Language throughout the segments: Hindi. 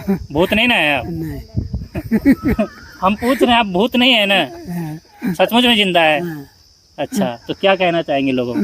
भूत नहीं ना है आप? नहीं। हम पूछ रहे हैं, आप भूत नहीं है ना? सचमुच में जिंदा है? अच्छा, तो क्या कहना चाहेंगे लोगों को?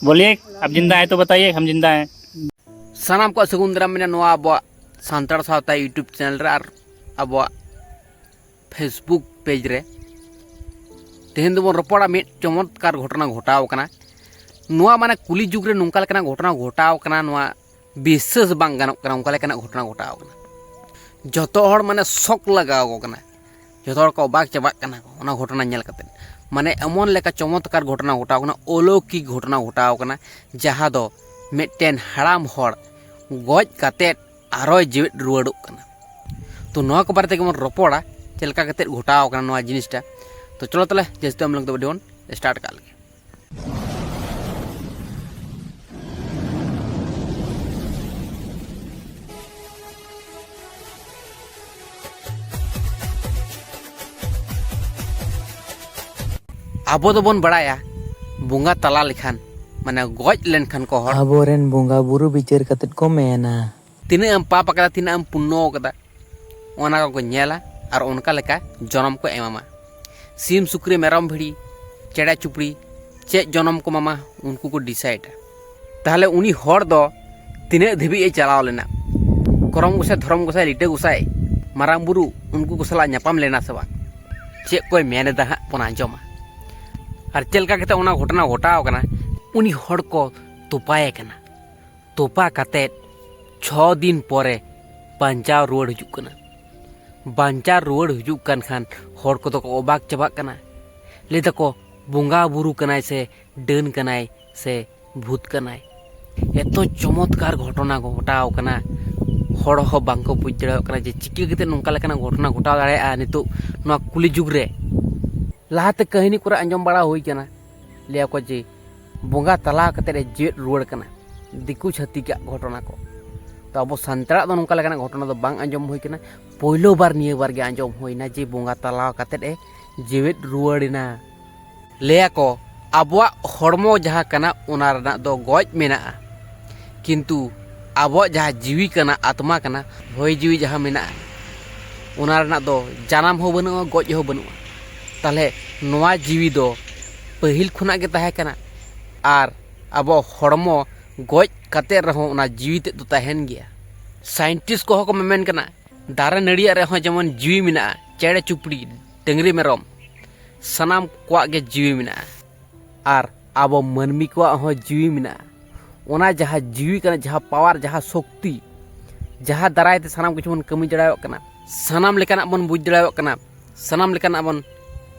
बोलिए, आप जिंदा है तो बताइए हम जिंदा हैं। सानाम को सगुंदरा में नोआ अब सांतार सावता यूट्यूब चैनल रे और अब फेसबुक पेज रे तेहन दो रपड़ा में चमत्कार घटना घटाव कना नोआ माने कुली जुग रे नोंका लेकना घटना घटाव कना नोआ विश्वास बांग गानोग कना ओंका लेकना घटना घटाव कना जतो हर माने शक लगाव कना जतो हर को बाग चबाक कना ओना घटना नेल कते माने एमन लेका चमत्कार घटना घटाव कना अलौकिक घटना घटाव कना जहां दो मिट्टेन हड़ाम हड़ गज काते आरोय जीवित रुवाड़ोग कना तो नोआ को बारे तेगे मन रपड़ा चलका काते घटाव कना नोआ जिनिसटा तो चलो तले जैसे हम लोग तो वीडियो स्टार्ट कर लगे। आबो तो बन बड़ाया बुंगा तला लिखान माने गज लेन खान को हर आबोरेन बुंगा बुरु बिचार कतेत को मेना तिने हम पाप कदा तिने हम पुण्य कदा ओना को नेला और उनका लेका जन्म को एमामा सीम सुक्री मेरम भिड़ी चेड़ा चुपड़ी चे जन्म को मामा उनको को डिसाइड ताहले उनी हर दो तिने धीबी ए चलाव लेना करम गोसाई धर्म गोसाई लिटे गोसाई मारांग बुरु उनको को सला न्यापाम लेना सबा चे कोई मेने दा पन आंजमा और चलका कते ओना घटना घटाव कना उनी हर को तोपाए कना तोपा कते 6 दिन परे बांचाव रुवाड़ हजु कना बांचाव रुवाड़ हजु कन खान हर को तो अबाक चबाक कना ले तको बुंगा बुरु कनाय से डन कनाय से भूत कनाय एतो चमत्कार घटना घटाव कना हड़ हो बांको बुझ दाड़ेयाव कना जे चिकी कते नोंका लेकाना घटना घटाव दाड़ेया नितो नोआ कुली जुग रे लाहाते कहानी करे आंजम बड़ा हुई कना ले को जे बुंगा तला कते रे जेट रुवाड़ कना दिकु छातिक घटना को तो अब सान्ताड़ दो नोंका लेकाना घटना दो बांग आंजम हुई कना पहिलो बार निये बार गे आंजम हुईना जे बुंगा तला कते रे जेवेट रुवाड़िना ले को आबवा हड़मो जहाँ कना ओना रना दो गज मेना किंतु आबवा जहाँ जीवी कना आत्मा कना भय जीवी जहाँ मेना ओना रना दो जानाम हो बनुआ गज हो बनुआ ताले नोआ जीवी दो पहिल खुना के ताहे कना आर आबो हड़मो गज कते रहो ओना जीवी ते तो ताहेन गया साइंटिस्ट को मेन कना दारे नड़िया रे हो जेमन जीवी मेना चेड़े चुपड़ी डंगरी मेरम सनाम को गे जीवी मेना आर आबो मनमी को हो जीवी मेना ओना जहाँ जीवी कना जहाँ पावर जहाँ शक्ति जहाँ दाराय ते सनाम किछु मन कमी जड़ायो कना सनाम लेकाना बन बुझ जड़ायो कना सनाम लेकाना बन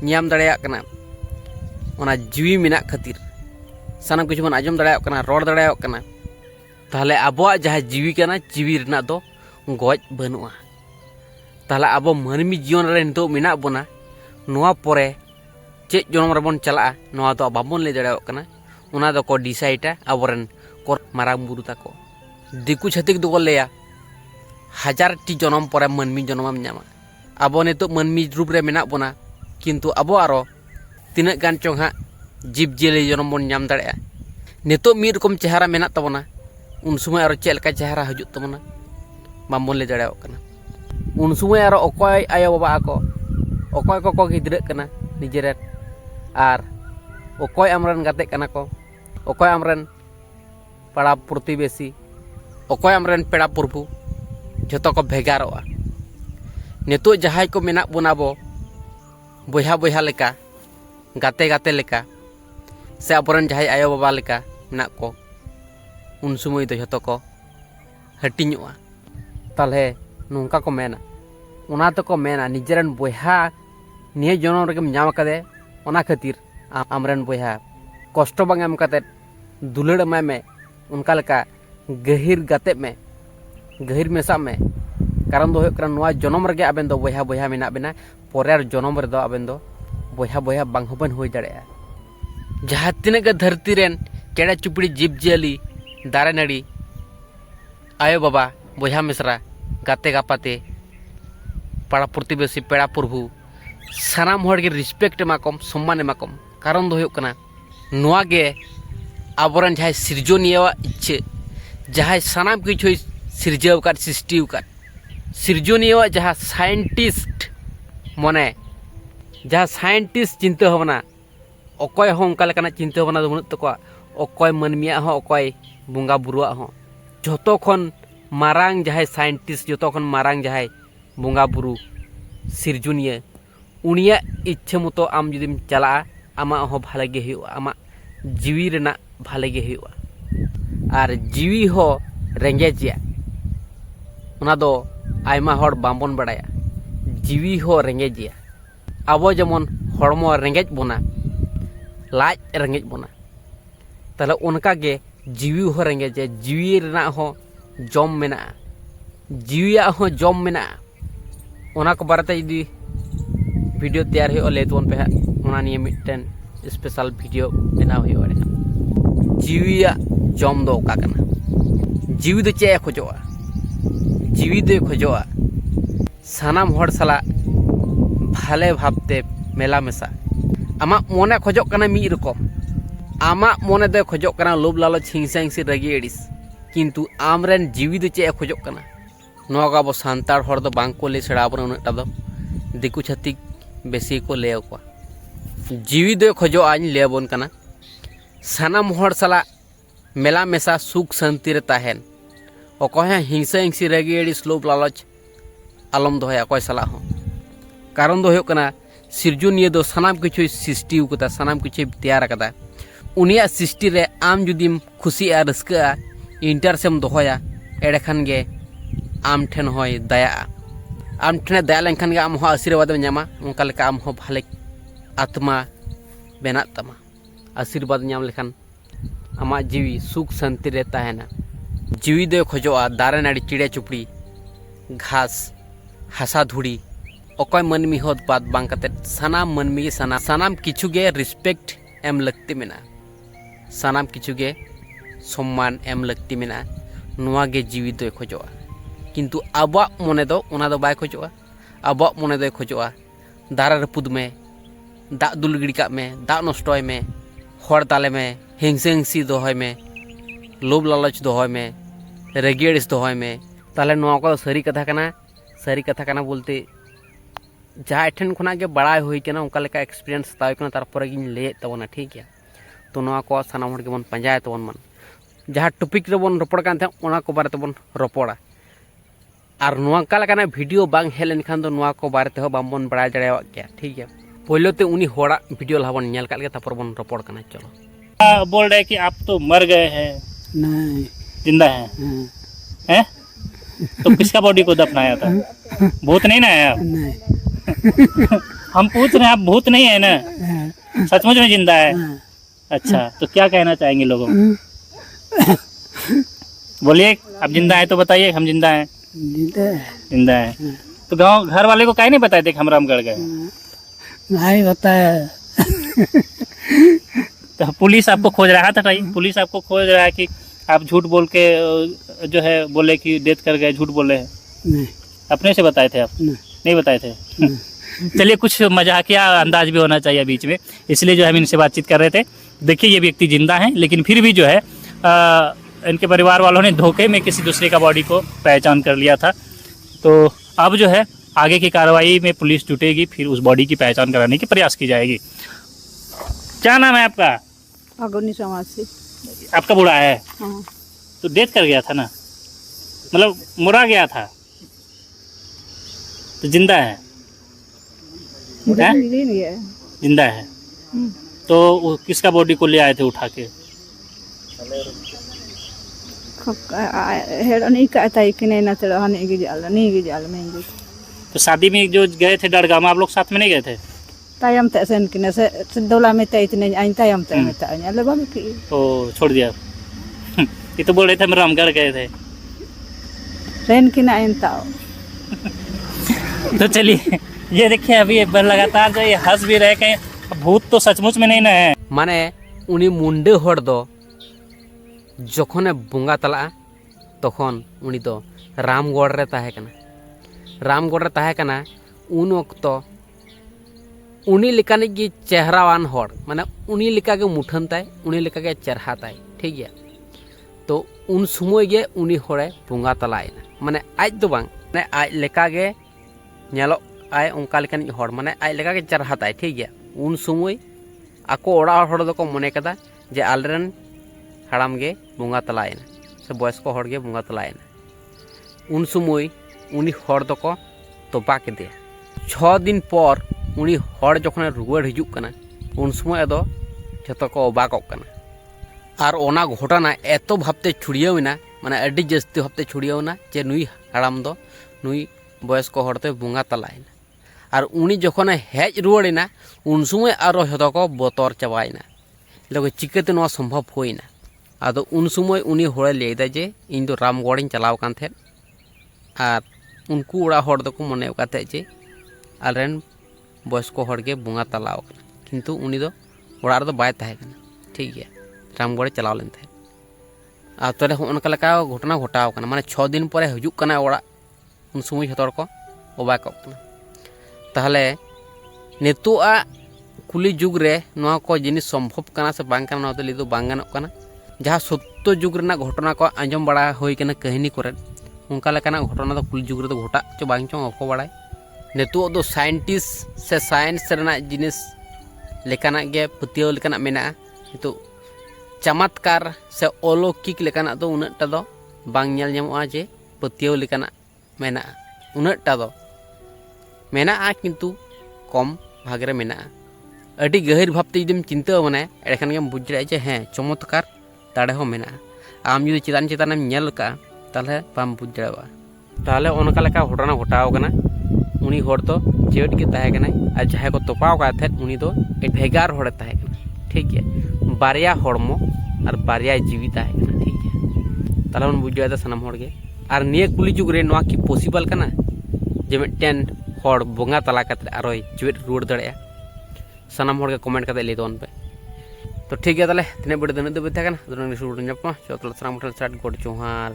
नियाम दड़ाया कना ओना जीवी मेना खातिर सनाम किछु मन आजम दड़ायो कना रोड दड़ायो कना ताहले आबो जहाँ जीवी कना जीवी रना दो गज बनुआ ताहले आबो मनमी जीवन रे नितो मेना बोना नोआ परे चे जन्म रेबन चला नोआ दो बाबन ले दड़ायो कना ओना दो को डिसाइडा आबोरेन को मारांग बुरु ताको दिकु छतिक दो लेया 1000 टी जन्म परे मनमी जन्मम न्यामा आबो नितो मनमी रूप रे मेना बोना किंतु आबो आरो तिना गान चोंग हा जीव जेले जन्म बन न्याम दाड़ेया नितो मी रकम चेहरा मेना तबना उन समय आरो चेलका चेहरा हजु तबना बाबन ले दड़ायो कना उन समय आरो अकोय आयो बाबा आको अकोय को गिद्रा कना निजेरे आर अकोय आमरन गाते कना को अकोय आमरन पड़ा प्रतिवेशी अकोय आमरन पेड़ा प्रभु जतो को भेगारोआ नितो जहाय को मेना बनाबो बया बया लेका गाते गाते लेका से आबरन जहाय आयो बाबा लेका मेना को उन समय दो जतो को हटिñoa ताले नोंका को मेना ओना तो को मेना निजेरन बया निये जन्म रेगेम ᱧᱟᱢ कदे ओना खातिर आमरन बया कष्ट बांग एम कते दुलड़ एमाय में उनका लेका गहिर गाते में गहिर मेसा में कारण दो नोआ जन्म रेगे आबेन दो बया बया मेना बेना परेर जन्म रे दो आबेन दो बया बया बांग होबन होय दाड़ेया जहाँ तिने गे धरती रेन चेड़ा चुपड़ी जीव जियाली दारे नाड़ी आयो बाबा बया मिश्रा गाते गापाते पाड़ा प्रतिवेशी पेड़ा प्रभु सानाम हड़ के रिस्पेक्ट एमाकम सम्मान एमाकम कारण दो होयो कना नोआ गे आबोरन जहाय सिरजनिया इच्छे जहाय सानाम किछु सिरजाव का सृष्टि का सिरजनिया जहाँ साइंटिस्ट मने जहाँ साइंटिस्ट चिंता भावना अकय हो उनका लेकाना चिंता भावना दो बनुत तकवा अकय मानमिया हो अकय बंगा बुरुआ हो जतो खन मारांग जहाँ साइंटिस्ट जतो खन मारांग जहाँ बंगा बुरु सिरजनिया उनिया इच्छा मतो आम जुदिम चला आमा हो भाले गे हुआ आमा जीवी रेना भाले गे हुआ आर जीवी हो रेंगेजिया उना दो आयमा हर बांबन बड़ाया जीवी हो रेंगेजिया आबो जेमन हड़मो रेंगेज बोना लाज रेंगेज बोना ताले उनका गे जीवी हो रेंगेजिया जीवी रेना हो जम मेना जीविया हो जम मेना उना को बारते यदि वीडियो तैयार हो ले तो पे उना निये मिटन स्पेशल वीडियो बना हो जीविया जम दो का कना जीवी दो चे खोजोआ जीवी दो खोजोआ सानाम हर साला भाले भाबते मेला मेसा आमा मोने खोजोक कना मी रकम आमा मोने दो खोजोक कना लोभ लालच हिंसा हिंसी रगी एडिस किंतु आमरेन जीवी दो चे खोजोक कना नोआ का अब सान्तार हर दो बांग को ले सेड़ा बन उनटा दो दिकु छातिक बेसी को ले को जीवी दो खोजो आज ले बन कना सानाम हर साला मेला मेसा सुख शांति रे ताहेन अकय हिंसा हिंसी रगी एडिस लोभ लालच आलम दोहया अकय साला हो कारण दो कना सिरजुनिया दो सानाम किछु सृष्टि उकता सानाम किछु तैयार कदा उनिया सृष्टि रे आम जुदिम खुशी आ रस्का इंटरसेम दोहया एडे खान गे आम ठेन होय दया आम ठेन दया लेनखान गे आम हो आशीर्वाद ᱧᱟᱢᱟ उनका लेका आम हो भाले आत्मा बेना तमा आशीर्वाद ᱧᱟᱢ लेखान आमा जीवी सुख शांति रे ताहेना जीवी दो खोजोआ दारे नाड़ी चिड़े चुपड़ी घास हासा धुड़ी अकय मनमी होद बात बांग कते सानाम मनमी गे सानाम किछु गे रिस्पेक्ट एम लगती मेना सानाम किछु गे सम्मान एम लगती मेना नुआ गे जीवी दो खोजोआ किंतु आबा मने दो उना दो बाय खोजोआ आबा मने दो खोजोआ दारा रपुद में दा दुल गिड़ी का में दा नष्टय में हर ताले में हिंसा हिंसी दोहय में लोभ लालच दोहय में रेगेड़िस दोहय में ताले नुआ को सरी कथा कना बोलते जहाँ ठेन खुना के बड़ा हुई के ना उनका लेका एक्सपीरियंस तावे कना तारपरे गिन ले तबना ठीक है तो नुआ को सानाम हर के बन पंजाय तबन मन जहाँ टॉपिक रे बन रपड़ कान थे उना को बारे तबन रपड़ा और नुआ का लेका वीडियो बांग हेलन खान दो नुआ को बारे ते बामबन बड़ा जड़ावा क्या ठीक है पहले ते उनी होड़ा वीडियो लाबन नेल काल के तापर बन रपड़ कना चलो बोल रहे कि आप तो मर गए हैं नहीं जिंदा हैं हैं तो किसका बॉडी को दफनाया था भूत नहीं ना है आप नहीं हम पूछ रहे हैं आप भूत नहीं है ना सचमुच में जिंदा है अच्छा तो क्या कहना चाहेंगे लोगों को बोलिए आप जिंदा है तो बताइए हम जिंदा हैं जिंदा है तो गांव घर वाले को काहे नहीं बताए थे कि हम रामगढ़ गए नहीं बताया तो पुलिस आपको खोज रहा था भाई पुलिस आपको खोज रहा है कि आप झूठ बोल के जो है बोले कि डेथ कर गए झूठ बोले हैं नहीं अपने से बताए थे आप नहीं बताए थे चलिए कुछ मजाकिया अंदाज भी होना चाहिए बीच में इसलिए जो हम इनसे बातचीत कर रहे थे देखिए ये व्यक्ति जिंदा हैं लेकिन फिर भी जो है इनके परिवार वालों ने धोखे में किसी दूसरे का बॉडी को पहचान कर लिया था तो अब जो है आगे की कार्रवाई में पुलिस जुटेगी फिर उस बॉडी की पहचान कराने की प्रयास की जाएगी। क्या नाम है आपका? अगोनी समाज से। आपका बूढ़ा है? हाँ। तो डेथ कर गया था ना मतलब मुरा गया था तो जिंदा है? जिंदा है तो वो किसका बॉडी को ले आए थे उठा के? तो शादी में जो गए थे डड़गामा आप लोग साथ में नहीं गए थे? तायम ते सेन किने से दौला में ते इतने आई तायम ते में ता ले बाबू की तो छोड़ दिया ये तो बोल रहे थे हम रामगढ़ गए थे रेन किने आइन ताओ तो चलिए ये देखिए अभी लगातार जो ये हंस भी रहे कहीं भूत तो सचमुच में नहीं ना है माने उनी मुंडे हर दो जखने बंगा तला तखन उनी दो रामगढ़ रे ताहे कना रामगढ़ रे ताहे कना उन वक्त उनी लिकानी की चेहरावान हर माने उनी लिका के मुठन ताय उनी लिका के चेहरा ताय ठीक है तो उन समय गे उनी होड़े बोंगा तलायना माने आज दो बांग माने आज लेका गे नेलो आय उनका लेकान होड़ माने आज लेका गे चरहाताय ठीक गया उन समय आको ओड़ा होड़ दो को मने कदा जे आलरेन हाड़ाम गे बोंगा तलायना से बयस्क होड़ गे बोंगा तलायना उन समय उनी होड़ दो को तोपा केदे 6 दिन पर उनी होड़ जखन रुवाड़ हिजुक कना उन समय दो जतो को अबाकक कना और ओना घटना एतो भावते छुड़ियावना माने अड्डी जस्ती भावते छुड़ियावना जे नुई हाड़ाम दो नुई बयस्क होड़ते बोंगा तलायना और उनी जखन हेज रुवाड़ेना उन समय आरो जतो को बतर चाबायना लोग चिकाते नोआ सम्भव होइना आदो उन समय उनी होड़े लैदा जे इन दो रामगढ़ चलाव कान थे और उनको ओड़ा होड़ दो को मने काते जे आलरेन बयस्क होड़ गे बोंगा तलाव किंतु उनी दो ओड़ा रे दो बाय ताहे कना ठीक गया रामगढ़ चलाव लेन थे आ तोले उनका लका घटना घटाव कना माने 6 दिन पर हजुक कना ओड़ा उन समय जतोर को अबाक कना ताहले नितोआ कुली जुग रे नोआ को जिनिस संभव कना से बांग कना नोते लिदो बांग गानोक कना जहाँ सत्य जुग रेना घटना को आंजम बड़ा होई कना कहानी करे उनका लेकाना घटना तो कुली जुग रे तो घटा चो बांग चो अको बड़ाय नितो दो साइंटिस्ट से साइंस रेना जिनिस लेकाना गे पतियो लेकाना मेना तो चमत्कार से अलौकिक लेकाना तो उनटा दो बांग नेल ᱧᱟᱢᱚᱜᱼᱟ जे पतियो लेकाना मेना उनटा दो मेना किंतु कम भाग रे मेना अडी गहिर भावते जदि चिंता माने एखान गेम बुझ दाड़े जे हें चमत्कार दाड़े हो मेना आम जुदी चितान चितानेम नेल का ताहले बाम बुझ दाड़ेबा ताहले ओनका लेका घटना घटाव कना उनी होड़ तो जेट के ताहे कना आ जहां को तोपाव का थे उनी दो भेगार होड़े ताहे कना ठीक है बारिया होड़मो और बारिया जीवी ताहे कना ठीक है ताहले उन बुझ दाड़े सनम होड़ गे और निये कुली जुग रे नोआ की पॉसिबल कना जे मिटन होड़ बोंगा तला कते आरोय जेट रुड़ दाड़े सनम होड़ के कमेंट कते ले दोन पे तो ठीक है ताले तिने बड़े दिन दे बेथा कना दोन शुरू ᱧᱟᱯᱟ ᱪᱚᱛᱞᱟ ᱥᱟᱨᱟᱢ ᱴᱷᱮᱱ ᱥᱴᱟᱨᱴ ᱜᱚᱰ ᱡᱚᱦᱟᱨ